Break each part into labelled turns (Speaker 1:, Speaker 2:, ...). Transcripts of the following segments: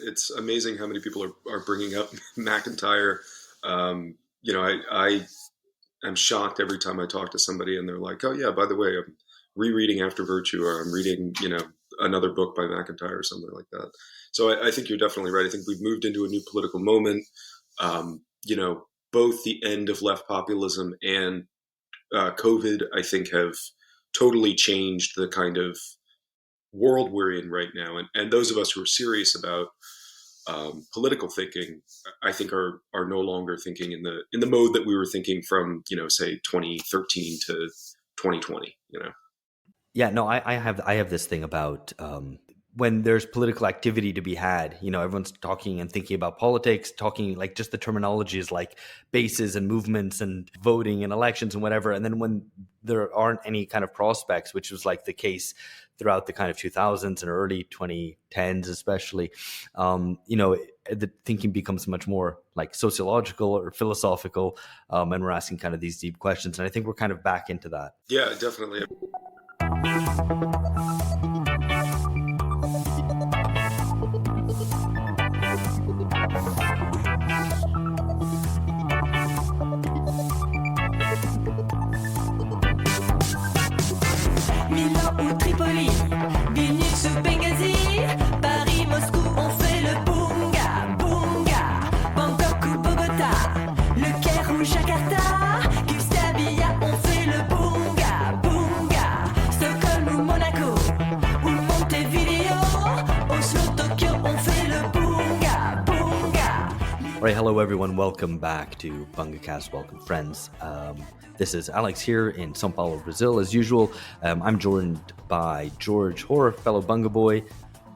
Speaker 1: It's amazing how many people are bringing up MacIntyre. I am shocked every time I talk to somebody and they're like, "Oh yeah, by the way, I'm rereading After Virtue, or I'm reading, another book by MacIntyre or something like that." So I think you're definitely right. I think we've moved into a new political moment. Both the end of left populism and COVID, I think, have totally changed the kind of world we're in right now. And those of us who are serious about political thinking, I think, are no longer thinking in the mode that we were thinking from, say 2013 to 2020.
Speaker 2: Yeah, no, I have this thing about when there's political activity to be had, everyone's talking and thinking about politics, talking like just the terminology is like bases and movements and voting and elections and whatever. And then when there aren't any kind of prospects, which was like the case throughout the kind of 2000s and early 2010s, especially, the thinking becomes much more like sociological or philosophical, and we're asking kind of these deep questions. And I think we're kind of back into that.
Speaker 1: Yeah, definitely.
Speaker 3: Milan ou Tripoli, Vilnius ou Benghazi, Paris, Moscou, on fait le bunga, bunga, Bangkok ou Bogota, Le Caire ou Jakarta, Guastella, on fait le bunga, bunga, Stockholm ou Monaco, ou Montevideo, Oslo, Tokyo, on fait le bunga, bunga.
Speaker 2: All right, hello everyone, welcome back to BungaCast, welcome friends. This is Alex here in Sao Paulo, Brazil, as usual. I'm joined by George Hoare, fellow Bunga boy.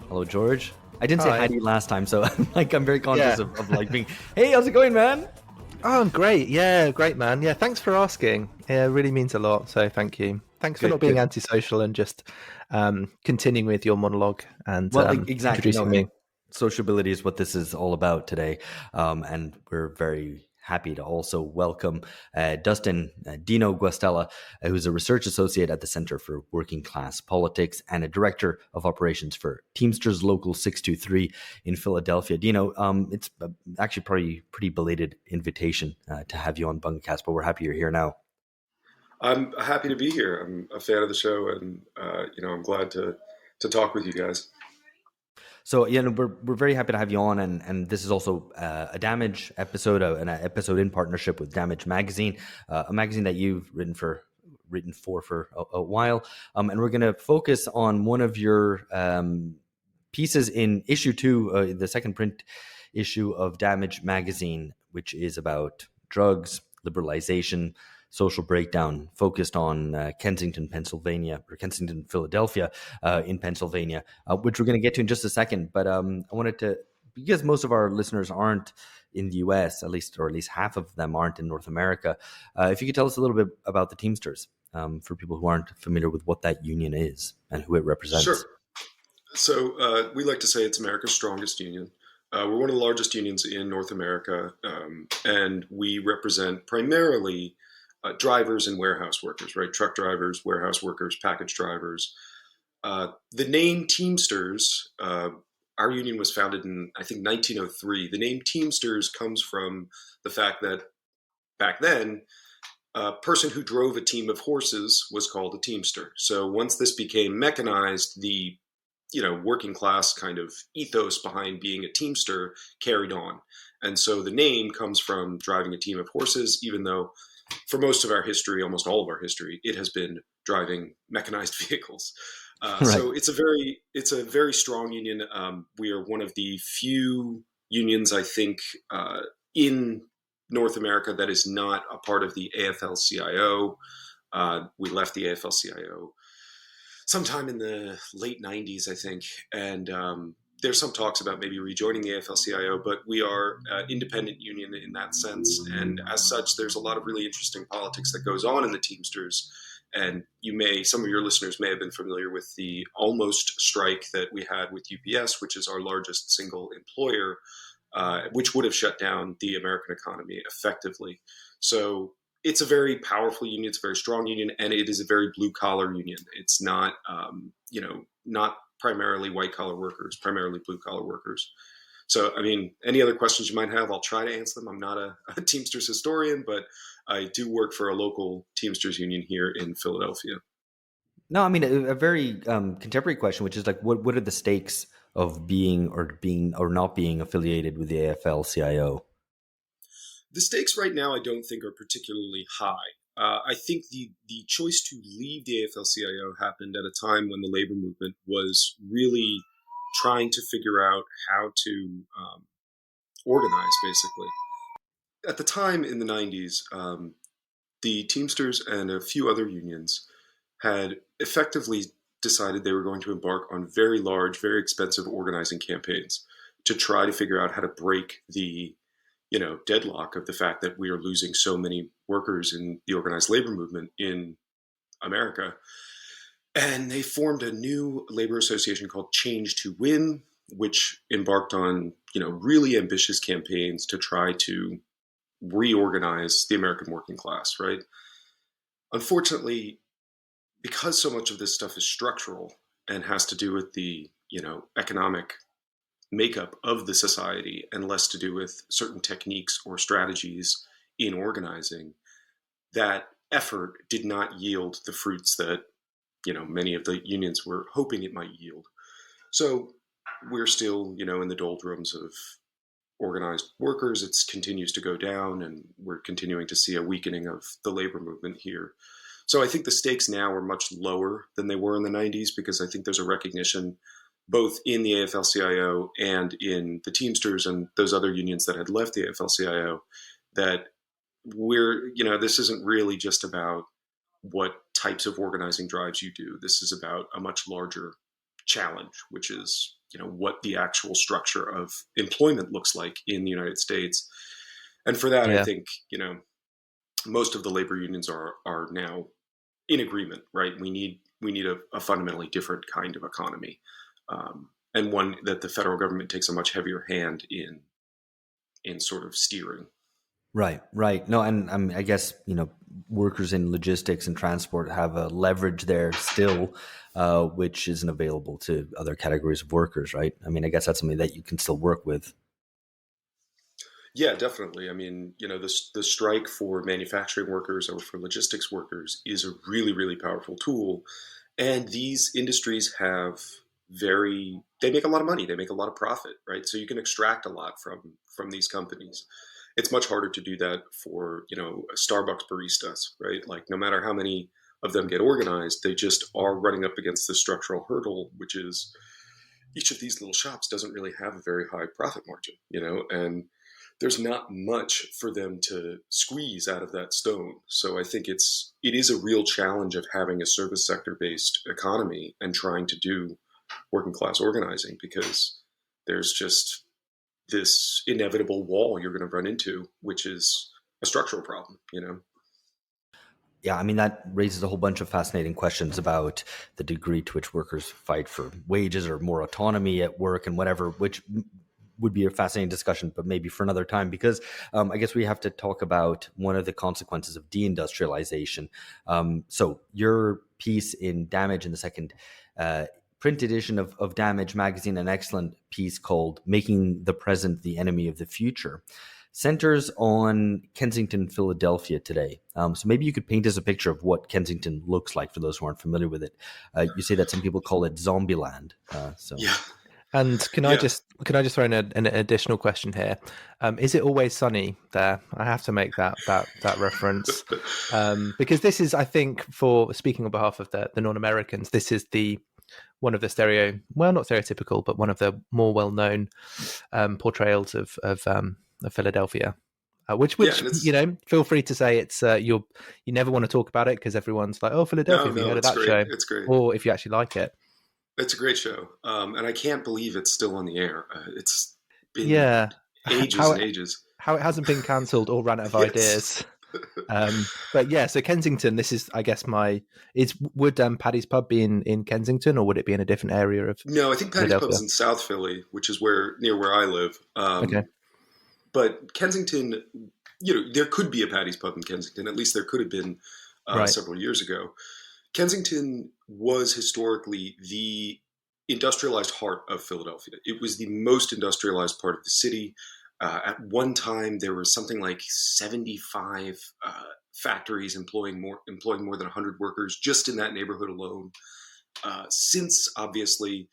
Speaker 2: Hello, George. I didn't say hi to you last time, so I'm very conscious of like being, hey, how's it going, man?
Speaker 4: Oh, I'm great. Yeah, great, man. Yeah, thanks for asking. Yeah, it really means a lot, so thank you. Thanks for not being antisocial and just continuing with your monologue and introducing me.
Speaker 2: Sociability is what this is all about today, and we're very happy to also welcome Dustin, Dino Guastella, who's a research associate at the Center for Working Class Politics and a director of operations for Teamsters Local 623 in Philadelphia. Dino, it's actually probably pretty belated invitation to have you on BungaCast, but we're happy you're here now.
Speaker 1: I'm happy to be here. I'm a fan of the show, and I'm glad to talk with you guys.
Speaker 2: So, we're very happy to have you on, and this is also a Damage episode, an episode in partnership with Damage Magazine, a magazine that you've written for a while, and we're going to focus on one of your pieces in issue 2, the second print issue of Damage Magazine, which is about drugs, liberalization, social breakdown, focused on Kensington, Philadelphia, in Pennsylvania, which we're going to get to in just a second. But I wanted to, because most of our listeners aren't in the US, or at least half of them aren't in North America, if you could tell us a little bit about the Teamsters, for people who aren't familiar with what that union is and who it represents.
Speaker 1: Sure. So we like to say it's America's strongest union. We're one of the largest unions in North America, and we represent primarily drivers and warehouse workers, right? Truck drivers, warehouse workers, package drivers. The name Teamsters, our union was founded in, I think, 1903. The name Teamsters comes from the fact that back then, a person who drove a team of horses was called a teamster. So once this became mechanized, the working class kind of ethos behind being a teamster carried on. And so the name comes from driving a team of horses, even though for most of our history, almost all of our history, it has been driving mechanized vehicles. Right. So it's a very strong union. We are one of the few unions, I think, in North America that is not a part of the AFL-CIO. We left the AFL-CIO sometime in the late 90s, I think. And there's some talks about maybe rejoining the AFL-CIO, but we are an independent union in that sense. And as such, there's a lot of really interesting politics that goes on in the Teamsters. And some of your listeners may have been familiar with the almost strike that we had with UPS, which is our largest single employer, which would have shut down the American economy effectively. So it's a very powerful union. It's a very strong union, and it is a very blue collar union. It's not, not primarily white collar workers, primarily blue collar workers. So, I mean, any other questions you might have, I'll try to answer them. I'm not a Teamsters historian, but I do work for a local Teamsters union here in Philadelphia.
Speaker 2: No, I mean a very contemporary question, which is like, what are the stakes of being or not being affiliated with the AFL-CIO?
Speaker 1: The stakes right now, I don't think, are particularly high. I think the choice to leave the AFL-CIO happened at a time when the labor movement was really trying to figure out how to organize, basically. At the time in the 90s, the Teamsters and a few other unions had effectively decided they were going to embark on very large, very expensive organizing campaigns to try to figure out how to break the deadlock of the fact that we are losing so many workers in the organized labor movement in America. And they formed a new labor association called Change to Win, which embarked on, really ambitious campaigns to try to reorganize the American working class, right? Unfortunately, because so much of this stuff is structural and has to do with the, economic makeup of the society and less to do with certain techniques or strategies in organizing, that effort did not yield the fruits that, many of the unions were hoping it might yield. So we're still, in the doldrums of organized workers. It continues to go down, and we're continuing to see a weakening of the labor movement here. So I think the stakes now are much lower than they were in the 90s, because I think there's a recognition both in the AFL-CIO and in the Teamsters and those other unions that had left the AFL-CIO that this isn't really just about what types of organizing drives you do. This is about a much larger challenge, which is, what the actual structure of employment looks like in the United States. And for that, I think, most of the labor unions are now in agreement, right? We need a fundamentally different kind of economy, and one that the federal government takes a much heavier hand in sort of steering.
Speaker 2: Right. No, and I guess, workers in logistics and transport have a leverage there still, which isn't available to other categories of workers, right? I mean, I guess that's something that you can still work with.
Speaker 1: Yeah, definitely. I mean, the strike for manufacturing workers or for logistics workers is a really, really powerful tool. And these industries they make a lot of money. They make a lot of profit, right? So you can extract a lot from these companies. It's much harder to do that for, Starbucks baristas, right? Like, no matter how many of them get organized, they just are running up against the structural hurdle, which is each of these little shops doesn't really have a very high profit margin, and there's not much for them to squeeze out of that stone. So I think it is a real challenge of having a service sector based economy and trying to do working class organizing, because there's just this inevitable wall you're going to run into, which is a structural problem,
Speaker 2: Yeah, I mean, that raises a whole bunch of fascinating questions about the degree to which workers fight for wages or more autonomy at work and whatever, which would be a fascinating discussion, but maybe for another time, because I guess we have to talk about one of the consequences of deindustrialization. So your piece in Damage in the second print edition of Damage magazine, an excellent piece called Making the Present the Enemy of the Future, centers on Kensington, Philadelphia today. So maybe you could paint us a picture of what Kensington looks like for those who aren't familiar with it. You say that some people call it Zombieland.
Speaker 1: Yeah.
Speaker 4: And can I just throw in an additional question here? Is it always sunny there? I have to make that reference because this is, I think, for speaking on behalf of the non-Americans, this is one of the not stereotypical, but one of the more well-known portrayals of Philadelphia. Which feel free to say it's you never want to talk about it because everyone's like, oh, Philadelphia, have you heard of that
Speaker 1: great.
Speaker 4: show?
Speaker 1: It's great.
Speaker 4: Or if you actually like it.
Speaker 1: It's a great show, and I can't believe it's still on the air. It's been ages and ages.
Speaker 4: How it hasn't been cancelled or run out of ideas. But yeah, so Kensington, this is, I guess, would Paddy's Pub be in Kensington, or would it be in a different area of?
Speaker 1: No, I think Paddy's Pub is in South Philly, which is near where I live.
Speaker 4: Okay.
Speaker 1: But Kensington, there could be a Paddy's Pub in Kensington. At least there could have been several years ago. Kensington was historically the industrialized heart of Philadelphia. It was the most industrialized part of the city. At one time, there was something like 75 factories employing more than 100 workers just in that neighborhood alone. Since obviously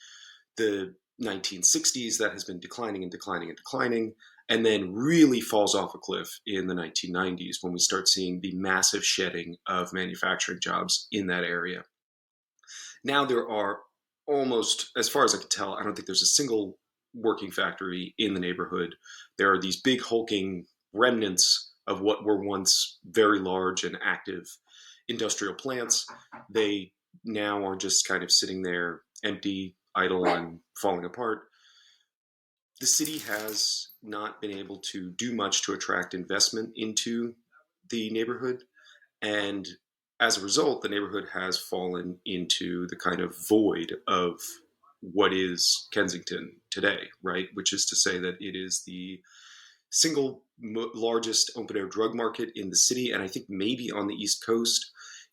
Speaker 1: the 1960s, that has been declining and declining and declining, and then really falls off a cliff in the 1990s when we start seeing the massive shedding of manufacturing jobs in that area. Now there are almost, as far as I can tell, I don't think there's a single working factory in the neighborhood. There are these big hulking remnants of what were once very large and active industrial plants. They now are just kind of sitting there empty, idle, and falling apart. The city has not been able to do much to attract investment into the neighborhood. And as a result, the neighborhood has fallen into the kind of void of what is Kensington today, right? Which is to say that it is the single largest open-air drug market in the city, and I think maybe on the East Coast.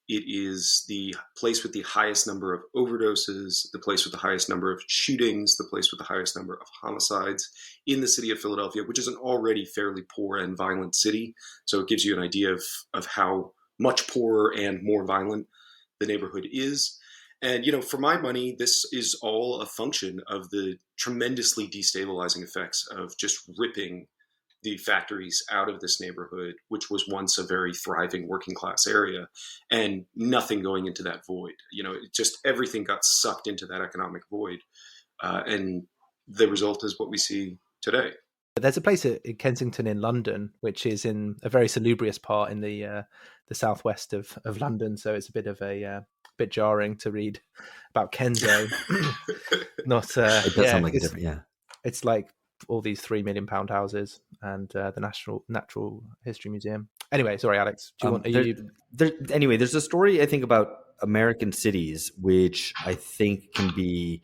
Speaker 1: It is the place with the highest number of overdoses, the place with the highest number of shootings, the place with the highest number of homicides in the city of Philadelphia, which is an already fairly poor and violent city. So it gives you an idea of how much poorer and more violent the neighborhood is. And, for my money, this is all a function of the tremendously destabilizing effects of just ripping the factories out of this neighborhood, which was once a very thriving working class area, and nothing going into that void. It just everything got sucked into that economic void. And the result is what we see today.
Speaker 4: There's a place in Kensington in London, which is in a very salubrious part in the southwest of London. So it's a bit of a bit jarring to read about Kenzo. Not
Speaker 2: it does sound like different. Yeah,
Speaker 4: it's like all these £3 million houses and the Natural History Museum. Anyway, sorry, Alex. Do you want?
Speaker 2: Anyway, there's a story I think about American cities, which I think can be.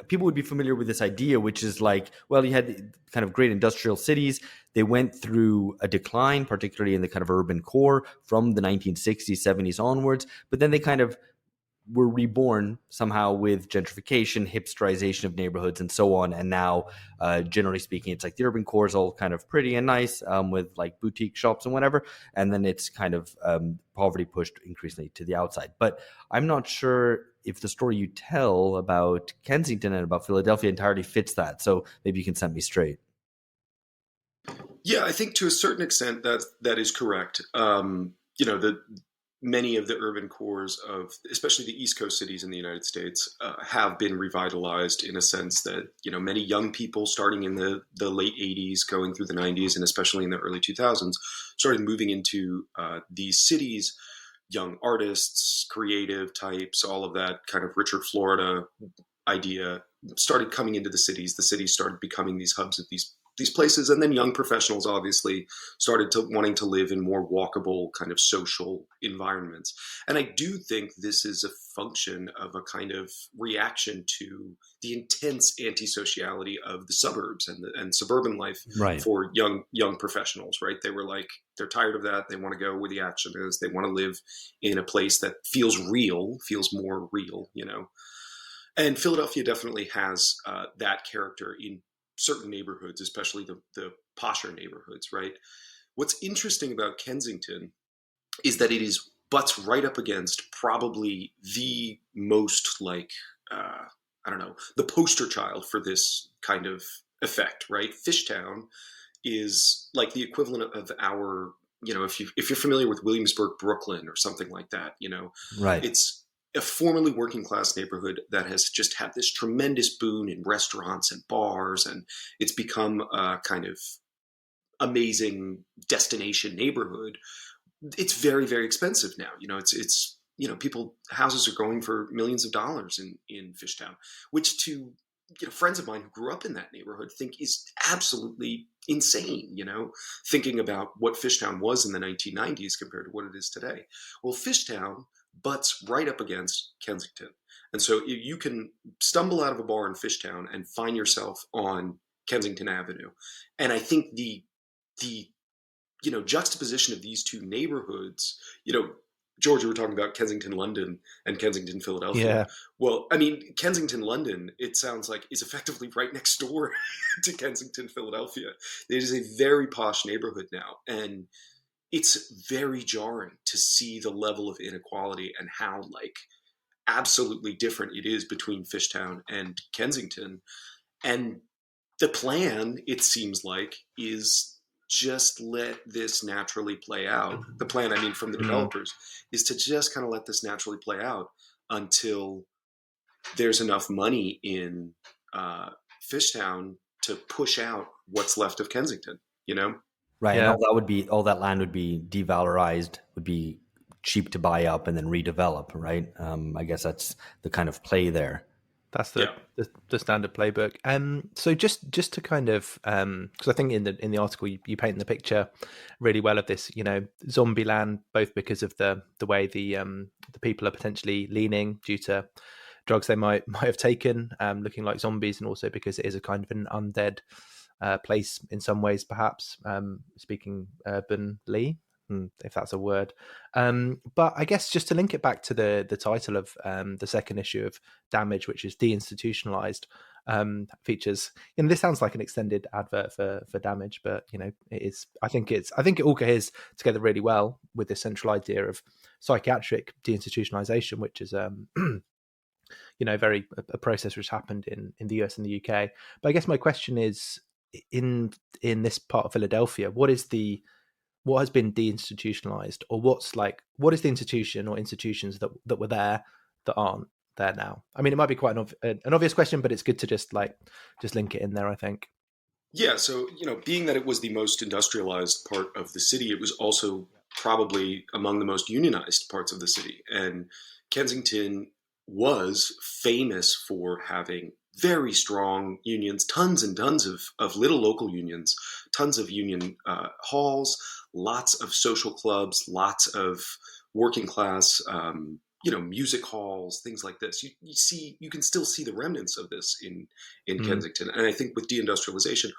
Speaker 2: People would be familiar with this idea, which is like, well, you had kind of great industrial cities. They went through a decline, particularly in the kind of urban core from the 1960s, 70s onwards. But then they kind of were reborn somehow with gentrification, hipsterization of neighborhoods, and so on. And now, generally speaking, it's like the urban core is all kind of pretty and nice with like boutique shops and whatever. And then it's kind of poverty pushed increasingly to the outside. But I'm not sure if the story you tell about Kensington and about Philadelphia entirely fits that. So maybe you can set me straight.
Speaker 1: Yeah, I think to a certain extent that is correct. Many of the urban cores of, especially the East Coast cities in the United States, have been revitalized in a sense that, many young people starting in the late 80s, going through the 90s, and especially in the early 2000s, started moving into these cities. Young artists, creative types, all of that kind of Richard Florida idea started coming into the cities. The cities started becoming these hubs of these places. And then young professionals obviously started wanting to live in more walkable kind of social environments. And I do think this is a function of a kind of reaction to the intense antisociality of the suburbs and suburban life for young professionals, right? They were like, they're tired of that. They want to go where the action is. They want to live in a place that feels real, feels more real, And Philadelphia definitely has that character in certain neighborhoods, especially the posher neighborhoods, right? What's interesting about Kensington is that it butts right up against probably the most the poster child for this kind of effect, right? Fishtown is like the equivalent of our, if you're familiar with Williamsburg, Brooklyn, or something like that,
Speaker 2: right?
Speaker 1: It's a formerly working class neighborhood that has just had this tremendous boon in restaurants and bars, and it's become a kind of amazing destination neighborhood. It's very, very expensive now. It's houses are going for millions of dollars in Fishtown, which to friends of mine who grew up in that neighborhood think is absolutely insane, thinking about what Fishtown was in the 1990s compared to what it is today. Well, Fishtown butts right up against Kensington. And so you can stumble out of a bar in Fishtown and find yourself on Kensington Avenue. And I think the juxtaposition of these two neighborhoods, George, you were talking about Kensington, London, and Kensington, Philadelphia.
Speaker 4: Yeah.
Speaker 1: Well, I mean, Kensington, London, it sounds like is effectively right next door to Kensington, Philadelphia. It is a very posh neighborhood now, and it's very jarring to see the level of inequality and how like absolutely different it is between Fishtown and Kensington. And the plan, it seems like, is just let this naturally play out. The plan, I mean, from the developers, is to just kind of let this naturally play out until there's enough money in Fishtown to push out what's left of Kensington, you know?
Speaker 2: Right.
Speaker 4: Yeah.
Speaker 2: And all that land would be devalorized, would be cheap to buy up and then redevelop, right? I guess that's the kind of play there.
Speaker 4: That's the standard playbook. So just to kind of because I think in the article you paint the picture really well of this, zombie land, both because of the way the people are potentially leaning due to drugs they might have taken, looking like zombies, and also because it is a kind of an undead place in some ways, perhaps speaking urbanly, if that's a word. But I guess just to link it back to the title of the second issue of Damage, which is deinstitutionalized, features. This sounds like an extended advert for Damage, but it is. I think it all coheres together really well with the central idea of psychiatric deinstitutionalization, which is a process which happened in the US and the UK. But I guess my question is, in this part of Philadelphia, what has been deinstitutionalized, or what is the institution or institutions that were there that aren't there now? I mean, it might be quite an obvious question, but it's good to just link it in there, I think.
Speaker 1: Yeah, so being that it was the most industrialized part of the city, it was also probably among the most unionized parts of the city. And Kensington was famous for having very strong unions, tons and tons of little local unions, tons of union halls, lots of social clubs, lots of working class, music halls, things like this. You can still see the remnants of this in Kensington. And I think with deindustrialization,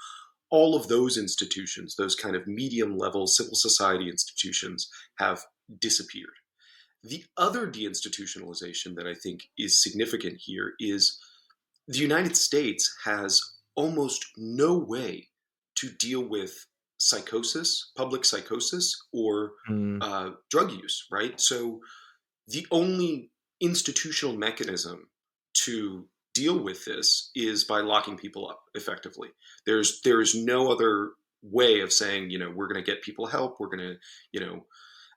Speaker 1: all of those institutions, those kind of medium level civil society institutions, have disappeared. The other deinstitutionalization that I think is significant here is the United States has almost no way to deal with psychosis, public psychosis, or drug use, right? So the only institutional mechanism to deal with this is by locking people up effectively. There is no other way of saying, we're going to get people help. We're going to,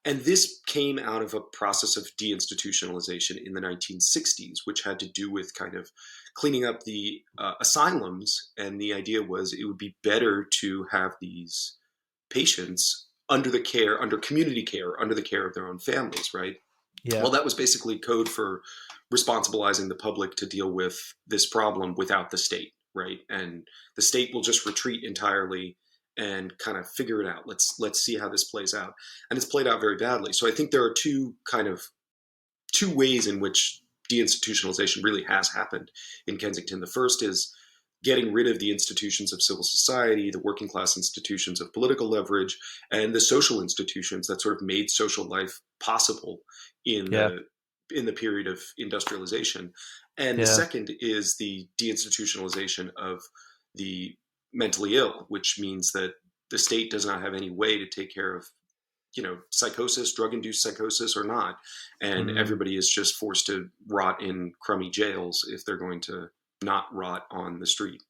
Speaker 1: and this came out of a process of deinstitutionalization in the 1960s, which had to do with kind of cleaning up the asylums. And the idea was it would be better to have these patients under community care, under the care of their own families, right? Yeah. Well, that was basically code for responsibilizing the public to deal with this problem without the state, right? And the state will just retreat entirely and kind of figure it out. Let's see how this plays out. And it's played out very badly. So I think there are two ways in which deinstitutionalization really has happened in Kensington. The first is getting rid of the institutions of civil society, the working class institutions of political leverage, and the social institutions that sort of made social life possible in the period of industrialization. And the second is the deinstitutionalization of the mentally ill, which means that the state does not have any way to take care of, psychosis, drug-induced psychosis or not. And everybody is just forced to rot in crummy jails if they're going to not rot on the street.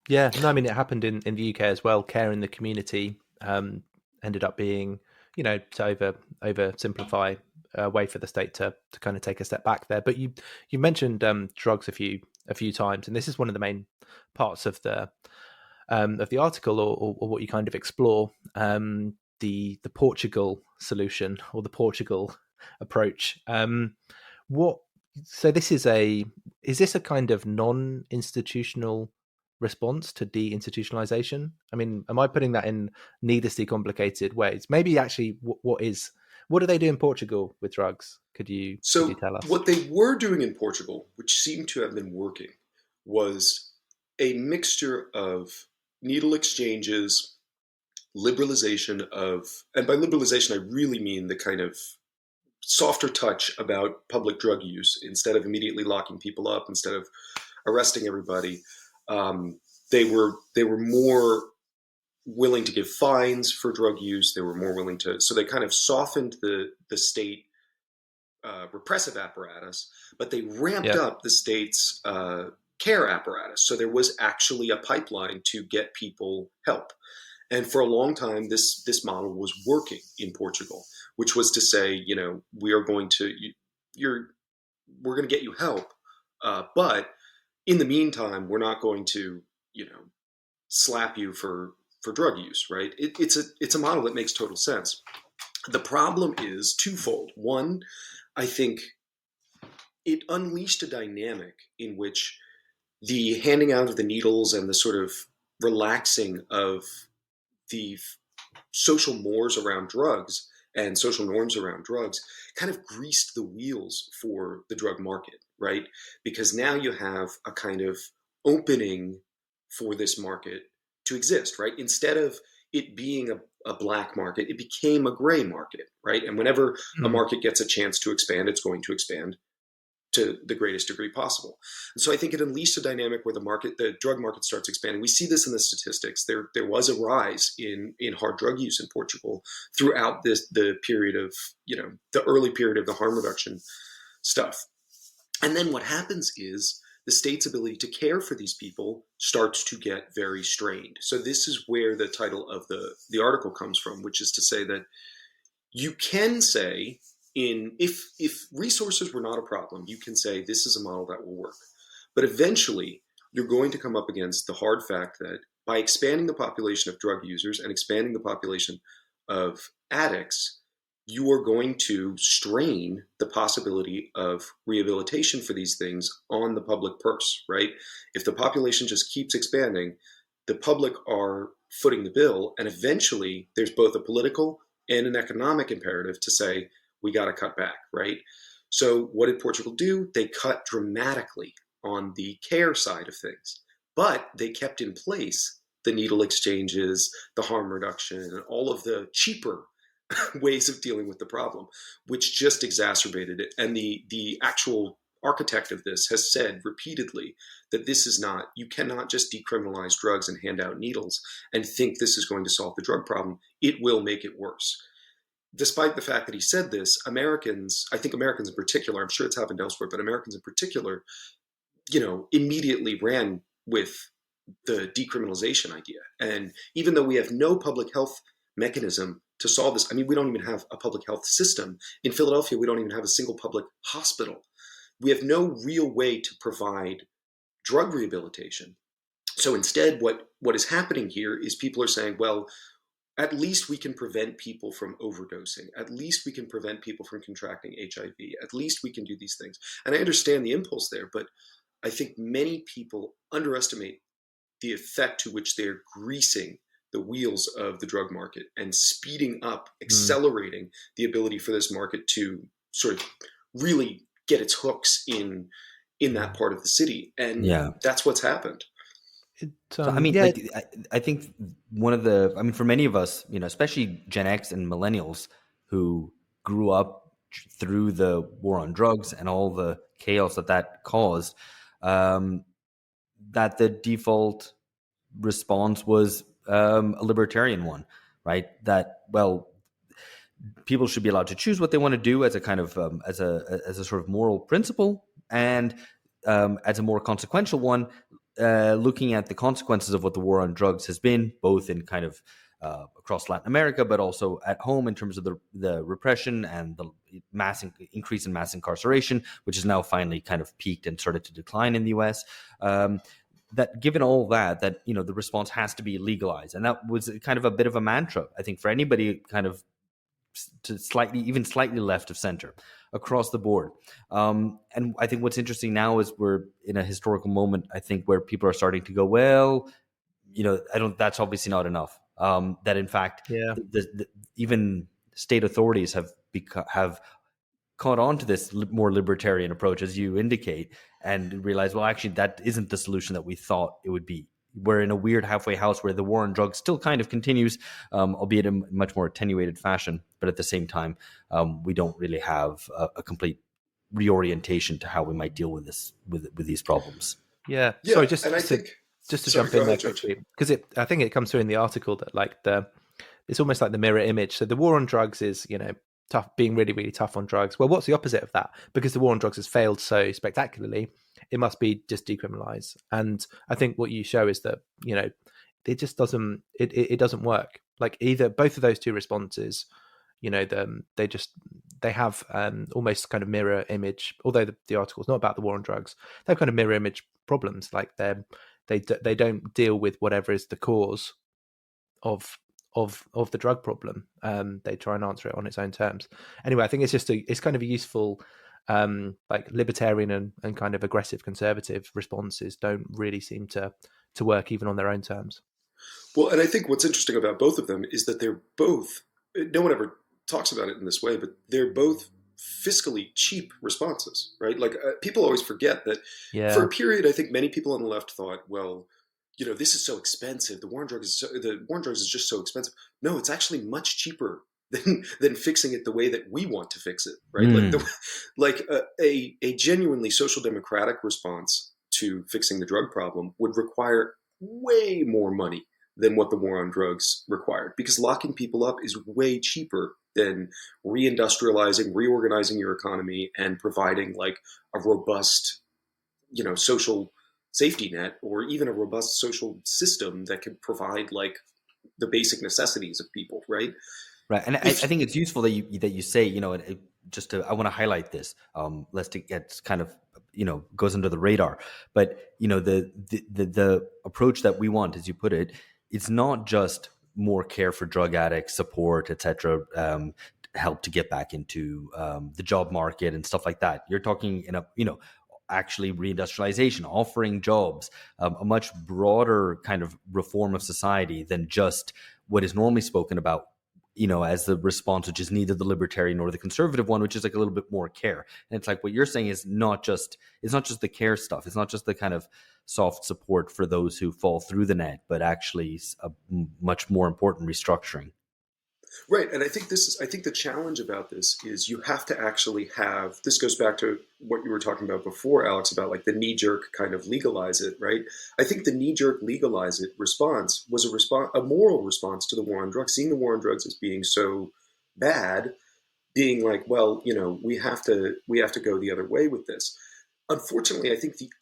Speaker 4: Yeah, no, I mean, it happened in the UK as well. Care in the community ended up being, to oversimplify, a way for the state to kind of take a step back there. But you mentioned drugs a few times, and this is one of the main parts of the article, or what you kind of explore, the Portugal solution, or the Portugal approach. So this is this a kind of non-institutional response to deinstitutionalization? I mean, am I putting that in needlessly complicated ways? Maybe actually, what do they do in Portugal with drugs? Could you tell us?
Speaker 1: What they were doing in Portugal, which seemed to have been working, was a mixture of needle exchanges, liberalization of, and by liberalization I really mean the kind of softer touch about public drug use. Instead of immediately locking people up, instead of arresting everybody, they were more willing to give fines for drug use. They were more willing to, so they kind of softened the state repressive apparatus, but they ramped up the state's care apparatus. So there was actually a pipeline to get people help. And for a long time, this model was working in Portugal, which was to say, we are going to, we're going to get you help, but in the meantime, we're not going to, slap you for drug use, right? It's a model that makes total sense. The problem is twofold. One, I think it unleashed a dynamic in which the handing out of the needles and the sort of relaxing of the social mores around drugs and social norms around drugs kind of greased the wheels for the drug market, right? Because now you have a kind of opening for this market to exist, right? Instead of it being a black market, it became a gray market, right? And whenever a market gets a chance to expand, it's going to expand to the greatest degree possible. And so I think it unleashed a dynamic where the drug market starts expanding. We see this in the statistics. There was a rise in hard drug use in Portugal throughout the period of, the early period of the harm reduction stuff. And then what happens is the state's ability to care for these people starts to get very strained. So this is where the title of the article comes from, which is to say that you can say, if resources were not a problem, you can say this is a model that will work. But eventually, you're going to come up against the hard fact that by expanding the population of drug users and expanding the population of addicts, you are going to strain the possibility of rehabilitation for these things on the public purse, right? If the population just keeps expanding, the public are footing the bill, and eventually there's both a political and an economic imperative to say, we got to cut back, right? So what did Portugal do? They cut dramatically on the care side of things, but they kept in place the needle exchanges, the harm reduction, and all of the cheaper ways of dealing with the problem, which just exacerbated it. And the actual architect of this has said repeatedly that this is not, you cannot just decriminalize drugs and hand out needles and think this is going to solve the drug problem. It will make it worse. Despite the fact that he said this, Americans, I think Americans in particular, I'm sure it's happened elsewhere, but Americans in particular, immediately ran with the decriminalization idea. And even though we have no public health mechanism to solve this, I mean, we don't even have a public health system. In Philadelphia, we don't even have a single public hospital. We have no real way to provide drug rehabilitation. So instead, what is happening here is people are saying, well, at least we can prevent people from overdosing. At least we can prevent people from contracting HIV. At least we can do these things. And I understand the impulse there, but I think many people underestimate the effect to which they're greasing the wheels of the drug market and speeding up, accelerating the ability for this market to sort of really get its hooks in that part of the city. And that's what's happened.
Speaker 2: I think for many of us, especially Gen X and millennials who grew up through the war on drugs and all the chaos that caused, that the default response was a libertarian one, right? That, well, people should be allowed to choose what they want to do as a kind of as a sort of moral principle, and as a more consequential one, looking at the consequences of what the war on drugs has been, both in kind of across Latin America, but also at home in terms of the repression and the increase in mass incarceration, which is now finally kind of peaked and started to decline in the US. That given all that the response has to be legalized, and that was kind of a bit of a mantra, I think, for anybody kind of to slightly left of center across the board. And I think what's interesting now is we're in a historical moment, I think, where people are starting to go, well, that's obviously not enough. That in fact, even state authorities have caught on to this more libertarian approach, as you indicate, and realize, well, actually, that isn't the solution that we thought it would be. we're in a weird halfway house where the war on drugs still kind of continues, albeit in a much more attenuated fashion. But at the same time, we don't really have a complete reorientation to how we might deal with these problems.
Speaker 4: Yeah.
Speaker 1: Yeah,
Speaker 4: Sorry,
Speaker 1: and I think
Speaker 4: just to
Speaker 1: sorry,
Speaker 4: jump
Speaker 1: go
Speaker 4: in there
Speaker 1: ahead, Judge.
Speaker 4: quickly, because I think it comes through in the article that like it's almost like the mirror image. So the war on drugs is, tough, being really, really tough on drugs. Well, what's the opposite of that? Because the war on drugs has failed so spectacularly, it must be just decriminalize. And I think what you show is that, it just doesn't, it doesn't work. Like either both of those two responses, they have almost kind of mirror image, although the article is not about the war on drugs, they have kind of mirror image problems. Like they don't deal with whatever is the cause of the drug problem. They try and answer it on its own terms. Anyway, I think it's kind of a useful like libertarian and kind of aggressive conservative responses don't really seem to work even on their own terms.
Speaker 1: Well, and I think what's interesting about both of them is that they're both, no one ever talks about it in this way, but they're both fiscally cheap responses, right? Like people always forget that for a period, I think many people on the left thought, well, this is so expensive. The war on drugs is just so expensive. No, it's actually much cheaper than fixing it the way that we want to fix it, right? Like a genuinely social democratic response to fixing the drug problem would require way more money than what the war on drugs required, because locking people up is way cheaper than reindustrializing, reorganizing your economy, and providing like a robust, social safety net, or even a robust social system that can provide like the basic necessities of people, right?
Speaker 2: Right, and I think it's useful that you say, I want to highlight this, lest it gets kind of, goes under the radar. But the approach that we want, as you put it, it's not just more care for drug addicts, support, etc., help to get back into the job market and stuff like that. You're talking actually reindustrialization, offering jobs, a much broader kind of reform of society than just what is normally spoken about, as the response, which is neither the libertarian nor the conservative one, which is like a little bit more care. And it's like what you're saying is not just the care stuff. It's not just the kind of soft support for those who fall through the net, but actually a much more important restructuring.
Speaker 1: Right, and I think the challenge about this is you have to actually have, this goes back to what you were talking about before, Alex, about like the knee-jerk kind of legalize it, right? I think the knee-jerk legalize it response was a moral response to the war on drugs, seeing the war on drugs as being so bad, being like, well, we have to go the other way with this. Unfortunately, I think the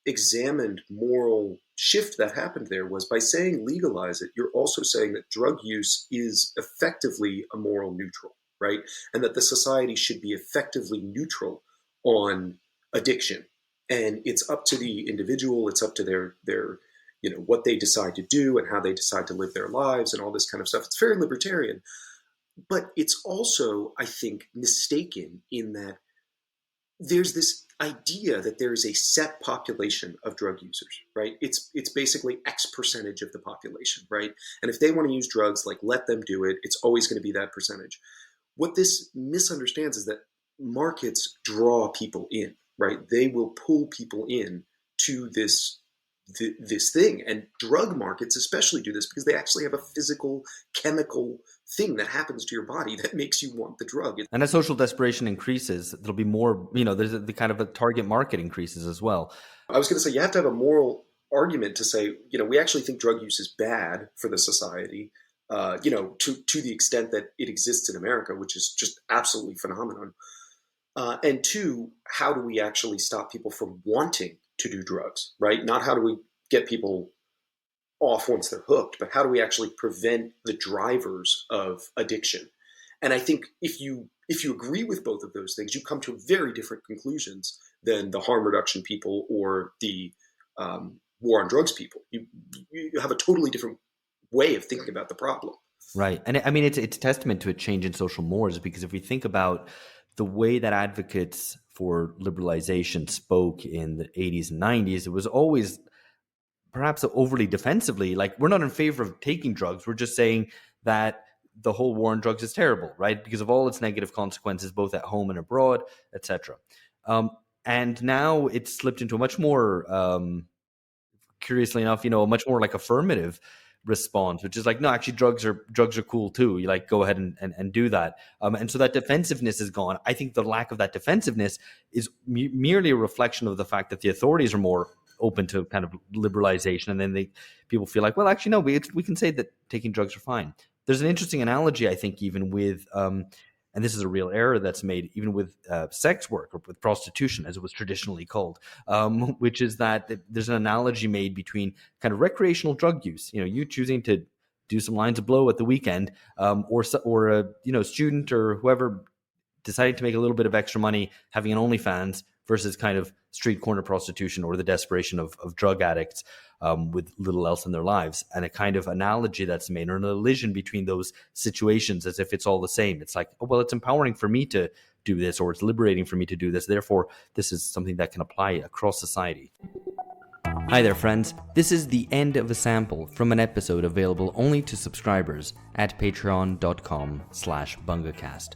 Speaker 1: unexamined moral shift that happened there was by saying legalize it, you're also saying that drug use is effectively a moral neutral, right? And that the society should be effectively neutral on addiction. And it's up to the individual, it's up to their what they decide to do and how they decide to live their lives and all this kind of stuff. It's very libertarian. But it's also, I think, mistaken in that there's this idea that there is a set population of drug users, right? It's basically X percentage of the population, right? And if they want to use drugs, like let them do it. It's always going to be that percentage. What this misunderstands is that markets draw people in, right? They will pull people in to this thing, and drug markets especially do this because they actually have a physical chemical thing that happens to your body that makes you want the drug.
Speaker 2: And as social desperation increases, there'll be more, there's the kind of a target market increases as well.
Speaker 1: I was going to say, you have to have a moral argument to say, we actually think drug use is bad for the society, to the extent that it exists in America, which is just absolutely phenomenal. And two, how do we actually stop people from wanting to do drugs, right? Not how do we get people off once they're hooked, but how do we actually prevent the drivers of addiction? And I think if you agree with both of those things, you come to very different conclusions than the harm reduction people or the war on drugs people. You have a totally different way of thinking about the problem.
Speaker 2: Right. And I mean, it's a testament to a change in social mores, because if we think about the way that advocates for liberalization spoke in the 80s and 90s, it was always perhaps overly defensively, like, we're not in favor of taking drugs. We're just saying that the whole war on drugs is terrible, right? Because of all its negative consequences, both at home and abroad, etc. And now it's slipped into a much more curiously enough, a much more like affirmative response, which is like, no, actually drugs are cool too. You like go ahead and do that. And so that defensiveness is gone. I think the lack of that defensiveness is merely a reflection of the fact that the authorities are more open to kind of liberalization. And then people feel like, well, actually, no, we can say that taking drugs are fine. There's an interesting analogy, I think, even with, and this is a real error that's made, even with sex work or with prostitution, as it was traditionally called, which is that there's an analogy made between kind of recreational drug use. You choosing to do some lines of blow at the weekend, or a student or whoever deciding to make a little bit of extra money having an OnlyFans versus kind of street corner prostitution or the desperation of drug addicts with little else in their lives. And a kind of analogy that's made, or an elision between those situations, as if it's all the same. It's like, oh, well, it's empowering for me to do this, or it's liberating for me to do this. Therefore, this is something that can apply across society. Hi there, friends. This is the end of a sample from an episode available only to subscribers at patreon.com/bungacast.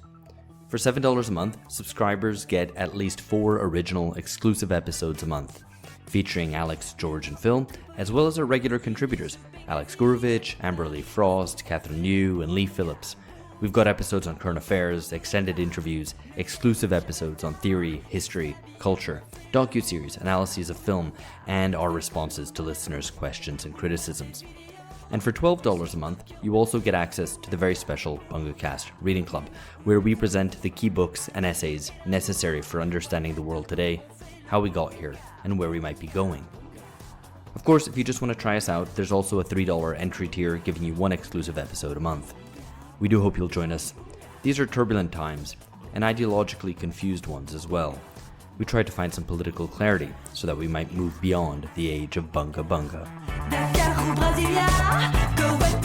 Speaker 2: For $7 a month, subscribers get at least 4 original exclusive episodes a month, featuring Alex, George, and Phil, as well as our regular contributors, Alex Gurovich, Amberly Frost, Catherine New, and Lee Phillips. We've got episodes on current affairs, extended interviews, exclusive episodes on theory, history, culture, docuseries, analyses of film, and our responses to listeners' questions and criticisms. And for $12 a month, you also get access to the very special BungaCast Reading Club, where we present the key books and essays necessary for understanding the world today, how we got here, and where we might be going. Of course, if you just want to try us out, there's also a $3 entry tier giving you 1 exclusive episode a month. We do hope you'll join us. These are turbulent times, and ideologically confused ones as well. We tried to find some political clarity so that we might move beyond the age of bunga bunga.
Speaker 3: Dakar ou Brasilia, Koweït